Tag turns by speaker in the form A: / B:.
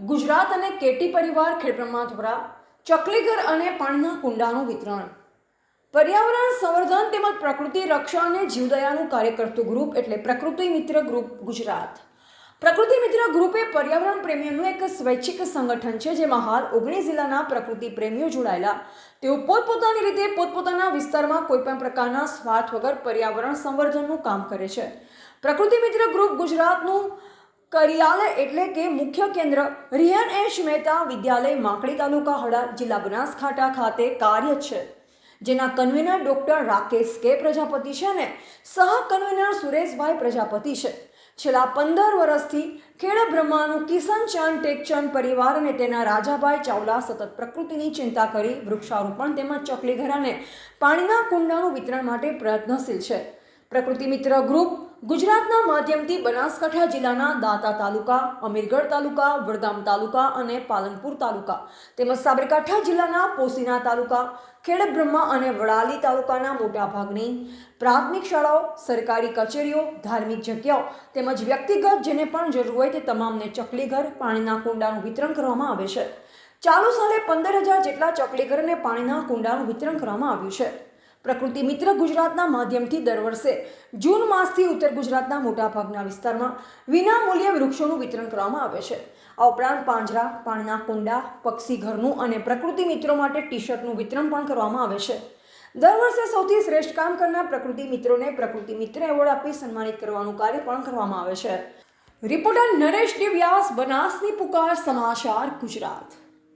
A: ગુજરાત અને કેટી પરિવાર ખેડબ્રહ્મા દ્વારા ચકલીઘર અને પાણીના કુંડાનું વિતરણ. પર્યાવરણ સંવર્ધન તેમજ પ્રકૃતિ રક્ષા અને જીવદયાનું કાર્ય કરતું ગ્રુપ એટલે પ્રકૃતિ મિત્ર ગ્રુપ ગુજરાત. પ્રકૃતિ મિત્ર ગ્રુપ એ પર્યાવરણ પ્રેમીઓનું એક સ્વૈચ્છિક સંગઠન છે, જેમાં હાલ 19 જિલ્લાના પ્રકૃતિ પ્રેમીઓ જોડાયેલા. તેઓ પોતપોતાની રીતે પોતપોતાના વિસ્તારમાં કોઈપણ પ્રકારના સ્વાર્થ વગર પર્યાવરણ સંવર્ધનનું કામ કરે છે. પ્રકૃતિ મિત્ર ગ્રુપ ગુજરાતનું કાર્યાલય એટલે કે મુખ્ય કેન્દ્ર રિયાન એચ મહેતા વિદ્યાલય, માકડી, તાલુકા હળવદ, જિલ્લા બનાસકાંઠા ખાતે કાર્ય છે, જેના કન્વીનર ડોક્ટર રાકેશ કે પ્રજાપતિ છે અને સહ કન્વીનર સુરેશભાઈ પ્રજાપતિ છે. છેલ્લા 15 વર્ષથી ખેડબ્રહ્માનું કિશનચંદ ટેકચંદ પરિવાર અને તેના રાજાભાઈ ચાવલા સતત પ્રકૃતિની ચિંતા કરી વૃક્ષારોપણ તેમજ ચકલીઘર અને પાણીના કુંડાનું વિતરણ માટે પ્રયત્નશીલ છે. પ્રકૃતિ મિત્ર ગ્રુપ ગુજરાતના માધ્યમથી બનાસકાંઠા જિલ્લાના દાંતા તાલુકા, અમીરગઢ તાલુકા, વડગામ તાલુકા અને પાલનપુર તાલુકા તેમજ સાબરકાંઠા જિલ્લાના પોશીના તાલુકા, ખેડબ્રહ્મા અને વડાલી તાલુકાના મોટાભાગની પ્રાથમિક શાળાઓ, સરકારી કચેરીઓ, ધાર્મિક જગ્યાઓ તેમજ વ્યક્તિગત જેને પણ જરૂર હોય તે તમામને ચકલીઘર, પાણીના કુંડાનું વિતરણ કરવામાં આવે છે. ચાલુ સાલે 15,000 જેટલા ચકલીઘર અને પાણીના કુંડાનું વિતરણ કરવામાં આવ્યું છે. પ્રકૃતિ મિત્ર ગુજરાતના માધ્યમથી દર વર્ષે જૂન માસથી ઉત્તર ગુજરાતના મોટાભાગના વિસ્તારમાં વિના મૂલ્યે વૃક્ષોનું વિતરણ કરવામાં આવે છે. આ ઉપરાંત પાંજરા, પાણીના કુંડા, પક્ષી ઘરનું અને પ્રકૃતિ મિત્રો માટે ટી-શર્ટનું વિતરણ પણ કરવામાં આવે છે. દર વર્ષે સૌથી શ્રેષ્ઠ કામ કરનાર પ્રકૃતિ મિત્રોને પ્રકૃતિ મિત્ર એવોર્ડ આપી સન્માનિત કરવાનું કાર્ય પણ કરવામાં આવે છે. રિપોર્ટર નરેશ ડી વ્યાસ, બનાસની પુકાર, સમાચાર ગુજરાત.